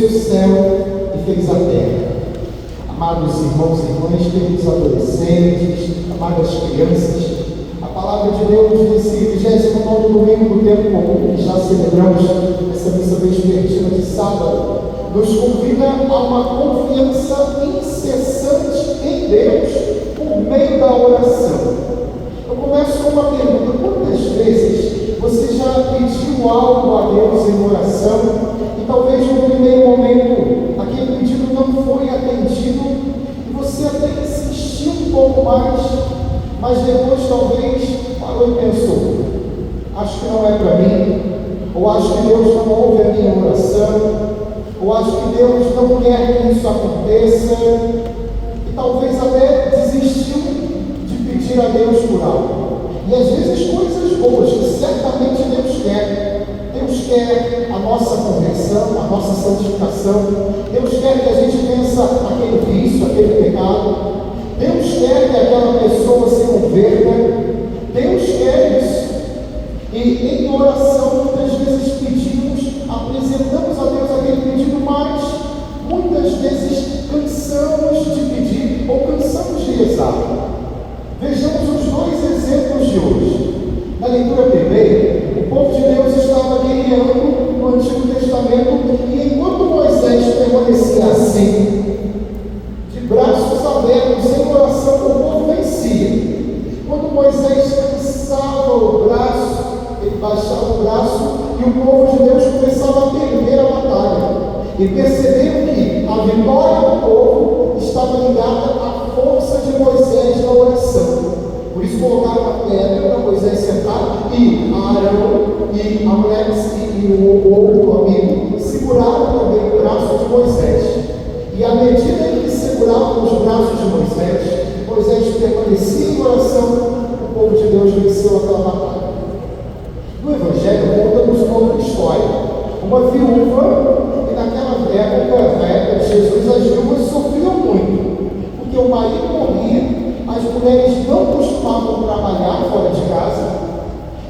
fez o céu e fez a terra. Amados irmãos e irmãs, queridos adolescentes, amadas crianças, a palavra de Deus nesse 29º domingo do tempo comum, que já celebramos essa missa vespertina de sábado, nos convida a uma confiança incessante em Deus por meio da oração. Eu começo com uma pergunta: quantas vezes você já pediu algo a Deus em oração e talvez no primeiro momento aquele pedido não foi atendido e você até insistiu um pouco mais, mas depois talvez parou e pensou: acho que não é para mim, ou acho que Deus não ouve a minha oração, ou acho que Deus não quer que isso aconteça, e talvez até desistiu de pedir a Deus por algo. E às vezes coisas boas que certamente Deus quer. Deus quer a nossa conversão, a nossa santificação. Deus quer que a gente vença aquele vício, aquele pecado. Deus quer que aquela pessoa se converta. Deus quer isso. E em oração muitas vezes pedimos, apresentamos a Deus aquele pedido, mas muitas vezes cansamos de pedir ou cansamos de rezar. Vejamos os dois exemplos de hoje. Na leitura primeira, o povo de Deus estava guerreando no Antigo Testamento, e enquanto Moisés permanecia assim, de braços abertos, em oração, o povo vencia. Quando Moisés cansava o braço, ele baixava o braço e o povo de Deus começava a perder a batalha. E perceberam que a vitória do povo estava ligada à força de Moisés na oração. Por isso colocaram a pedra para Moisés sentar, e Arão e a mulher e o outro amigo seguraram também o braço de Moisés. E à medida em que seguravam os braços de Moisés, Moisés permanecia em oração, o povo de Deus venceu aquela batalha. No Evangelho conta-nos uma outra história. Uma viúva, e naquela época, na época de Jesus, as viúvas sofriam muito, porque o marido morria, as mulheres não costumavam trabalhar fora de casa,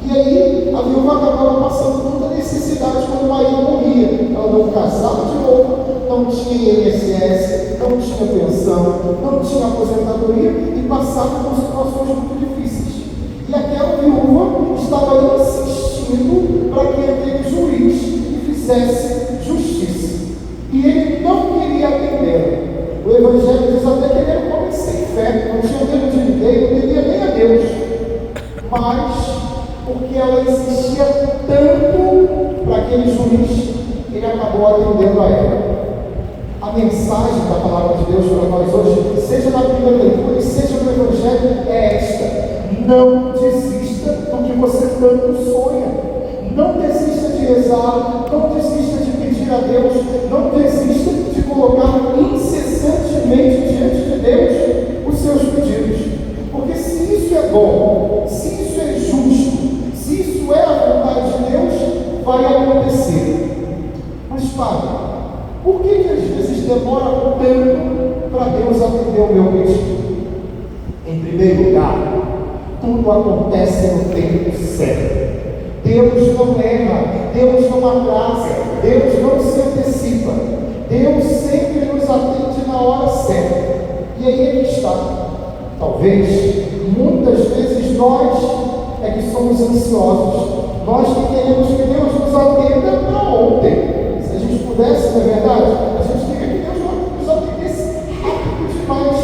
e aí a viúva acabava passando muita necessidade quando o marido morria. Ela não casava de novo, não tinha INSS, não tinha pensão, não tinha aposentadoria, e passava por situações muito difíceis. E aquela viúva estava insistindo para que aquele juiz fizesse justiça, e ele não queria atender. O Evangelho diz até que ele era um homem sem fé, não tinha medo de ninguém, não temia nem a Deus, mas porque ela insistia tanto para aquele juiz, ele acabou atendendo a ela. A mensagem da palavra de Deus para nós hoje, seja na primeira leitura e seja no Evangelho, é esta: não desista do que você tanto sonha. Não desista de rezar, não desista de pedir a Deus, não desista de colocar incessantemente diante de Deus os seus pedidos. Porque se isso é bom, se isso é justo, se isso é a vontade de Deus, vai acontecer. Mas Padre, por que às vezes demora tanto para Deus atender o meu pedido? Em primeiro lugar, tudo acontece no tempo certo. Deus não erra, Deus não atrasa, Deus não se antecipa. Deus sempre nos atende na hora certa. E aí é que está. Talvez, muitas vezes, nós é que somos ansiosos. Nós que queremos que Deus nos atenda para ontem. Se a gente pudesse, não é verdade? A gente queria que Deus nos atendesse rápido demais.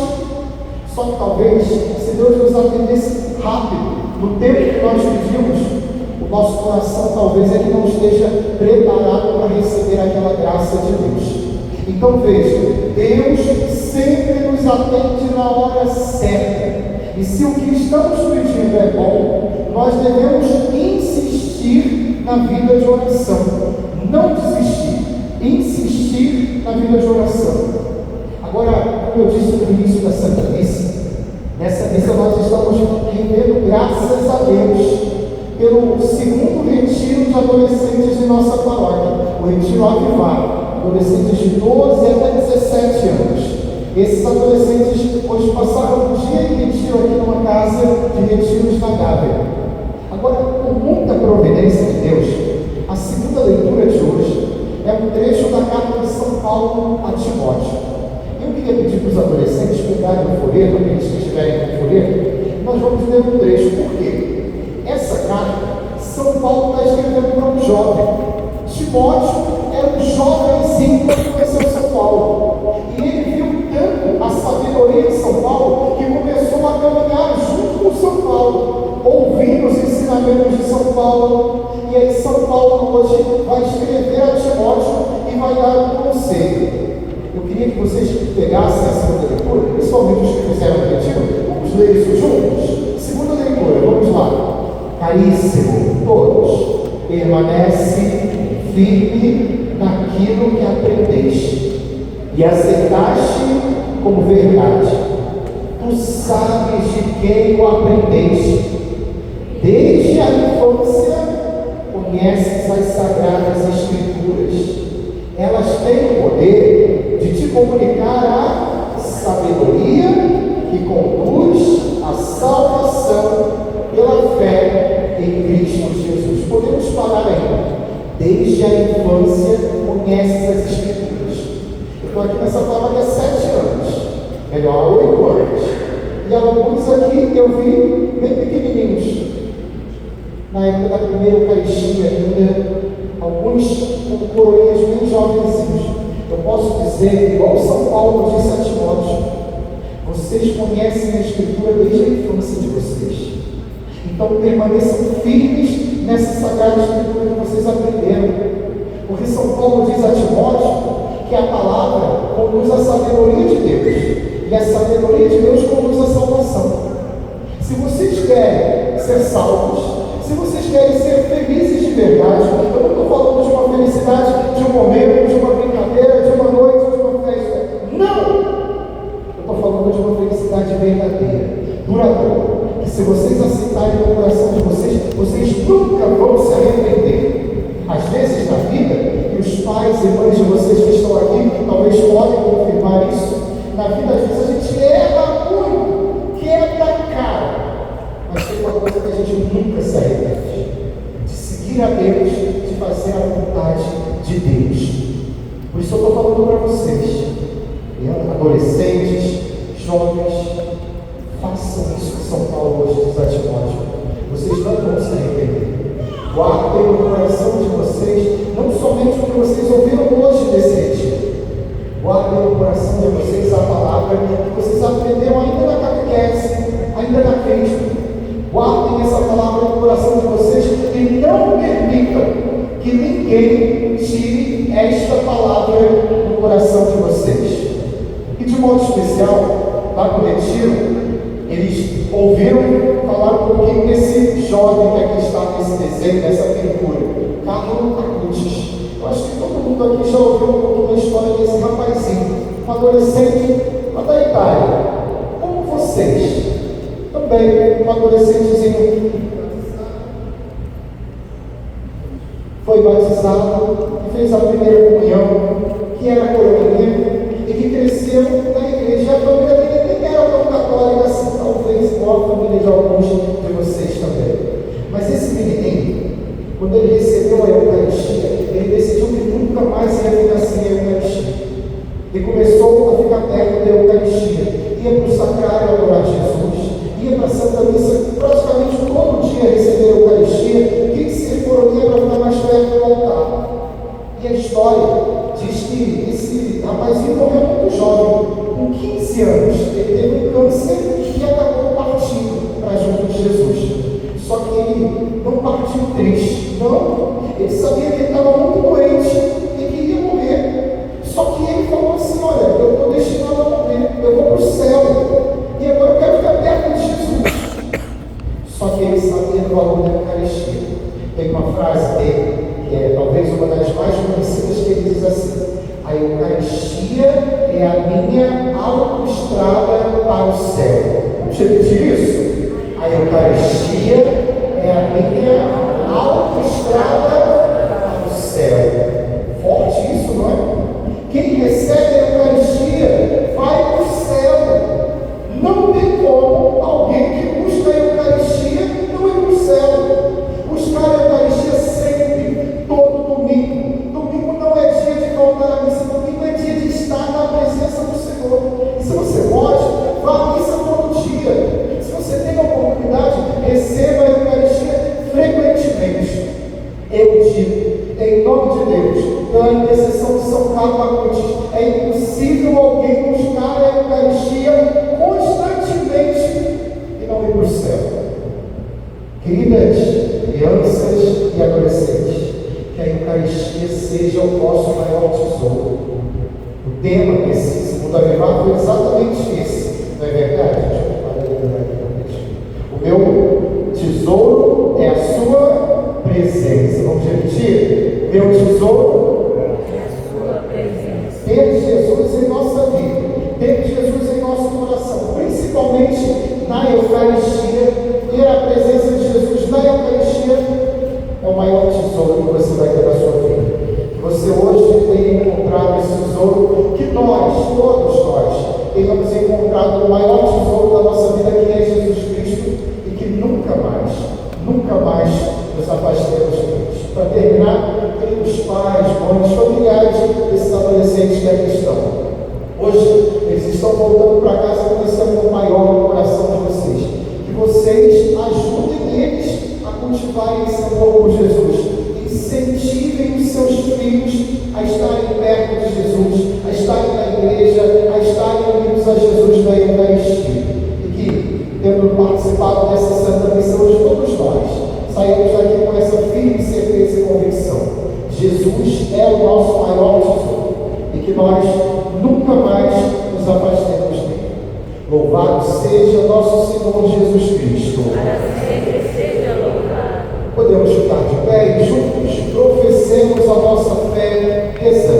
Só que talvez, se Deus nos atendesse rápido, no tempo que nós pedimos, o nosso coração talvez ele não esteja preparado para receber aquela graça de Deus. Então veja, Deus sempre nos atende na hora certa. E se o que estamos pedindo é bom, nós devemos insistir na vida de oração. Não desistir, insistir na vida de oração. Agora, como eu disse no início da Santa Missa, nessa missa nós estamos rendendo graças a Deus pelo segundo retiro de adolescentes de nossa paróquia, o Retiro Avivar, adolescentes de 12 até 17 anos. Esses adolescentes hoje passaram um dia em retiro aqui numa casa de retiros na Gávea. Agora, com muita providência de Deus, a segunda leitura de hoje é um trecho da carta de São Paulo a Timóteo. Eu queria pedir para os adolescentes pegarem o folheto, aqueles que estiverem com o folheto, nós vamos ler um trecho. Por quê? Essa carta, São Paulo está escrevendo para um jovem. Timóteo era um jovenzinho que conheceu São Paulo. E ele viu tanto a sabedoria de São Paulo que começou a caminhar junto com São Paulo, ouvindo os ensinamentos de São Paulo. E aí São Paulo hoje vai escrever a Timóteo e vai dar um conselho. Eu queria que vocês pegassem a segunda leitura, principalmente os que fizeram o retiro. Vamos ler isso juntos? Segunda leitura, vamos lá. Caríssimo, todos, permanece firme naquilo que aprendeste e aceitaste como verdade. Tu sabes de quem o aprendeste. Desde a infância conheces as sagradas escrituras. Elas têm o poder de te comunicar a sabedoria que conduz à salvação pela fé em Cristo Jesus. Podemos parar aí. Desde a infância conheces as Escrituras. Eu estou aqui nessa palavra há 7 anos, melhor, há 8 anos. E alguns aqui eu vi bem pequenininhos. Na época da primeira Eucaristia ainda, alguns com coroinhas bem jovenzinhos. Eu posso dizer, igual São Paulo disse a Timóteo, vocês conhecem a Escritura desde a infância de vocês. Então permaneçam firmes nessa sagrada Escritura que vocês aprenderam. Porque São Paulo diz a Timóteo que a palavra conduz à sabedoria de Deus. E a sabedoria de Deus conduz à salvação. Se vocês querem ser salvos, se vocês querem ser felizes de verdade, eu não estou falando de uma felicidade, de um momento, de uma brincadeira, de uma noite, de uma festa. Não! Eu estou falando de uma felicidade verdadeira, duradoura. Que se vocês aceitarem no coração de vocês, vocês nunca vão se arrepender. Às vezes na vida, e os pais e mães de vocês que estão aqui, talvez podem confirmar isso, na vida às vezes a gente erra muito, quebra a cara. Mas tem uma coisa que a gente nunca se arrepende: de seguir a Deus, de fazer a vontade de Deus. Por isso eu estou falando para vocês, adolescentes, jovens, façam isso que São Paulo hoje diz a Timóteo. Vocês não vão se arrepender. Guardem no coração de vocês, não somente o que vocês ouviram hoje desse retiro. Guardem no coração de vocês a palavra que vocês aprenderam ainda na catequese, ainda na Cristo. Guardem essa palavra no coração de vocês e não permitam que ninguém tire esta palavra no coração de vocês. E de modo especial, lá no retiro, eles ouviram falar um pouquinho desse jovem que aqui está nesse desenho, nessa pintura, Carlo Acutis. Eu acho que todo mundo aqui já ouviu um pouquinho da história desse rapazinho, um adolescente lá da Itália, como vocês. Também um adolescentezinho foi batizado e fez a primeira comunhão, que era coroinha, e que cresceu na igreja. A família dele nem era tão católica assim, talvez igual a família de alguns de vocês também. Mas esse menininho, quando ele recebeu a Eucaristia, ele decidiu que nunca mais ia ficar sem a Eucaristia. E começou a ficar perto da Eucaristia. Ia para o sacrário adorar Jesus, ia para a Santa Missa praticamente todo dia receber a Eucaristia, quem se coroinha para ficar mais perto do altar. E a história diz que esse rapazinho morreu muito jovem, com 15 anos. Ele teve um câncer e acabou partindo para junto de Jesus. Só que ele não partiu triste, não. Ele sabia que ele estava muito doente e que ia morrer. Só que ele falou assim: olha, eu estou destinado a morrer, eu vou para o céu e agora eu quero ficar perto de Jesus. Só que ele sabia do valor da Eucaristia. Tem uma frase dele, que é talvez uma das mais conhecidas, que ele diz assim: a Eucaristia é a minha autoestrada para o céu. Vamos repetir isso? A Eucaristia é a minha autoestrada para o céu. Forte isso, não é? Quem recebe a Eucaristia vai para o céu. Não tem como alguém que busca a Eucaristia não ir para o céu. Buscar a Eucaristia sempre, todo domingo. Domingo não é dia de voltar a nome de Deus, pela intercessão de São Carlos Acutis, é impossível alguém buscar a Eucaristia constantemente e não ir para o céu. Queridas crianças e adolescentes, que a Eucaristia seja o vosso maior tesouro. O tema desse segundo Avivar foi exatamente esse, não é verdade? O meu tesouro é a sua presença. Vamos repetir? Meu tesouro é a sua presença. Ter Jesus em nossa vida, ter Jesus em nosso coração, principalmente na Eucaristia, ter a presença de Jesus na Eucaristia é o maior tesouro que você vai ter na sua vida. Que você hoje tenha encontrado esse tesouro, que nós, todos nós, tenhamos encontrado o maior tesouro da nossa vida, que é Jesus Cristo, e que nunca mais nos afastemos deles. Para terminar, tem os pais, mães, familiares desses adolescentes que aqui estão. Hoje, eles estão voltando para casa com esse amor maior no coração de vocês. Que vocês ajudem eles a cultivarem esse amor por Jesus. Incentivem os seus filhos a estarem perto de Jesus, a estarem na igreja, a estarem unidos a Jesus na Eucaristia. E que, tendo participado dessa santa missão, hoje todos nós saímos daqui com essa firme certeza e convicção. Jesus é o nosso maior tesouro e que nós nunca mais nos afastemos dele. Louvado seja nosso Senhor Jesus Cristo. Para sempre seja louvado. Podemos ficar de pé e juntos professemos a nossa fé rezando.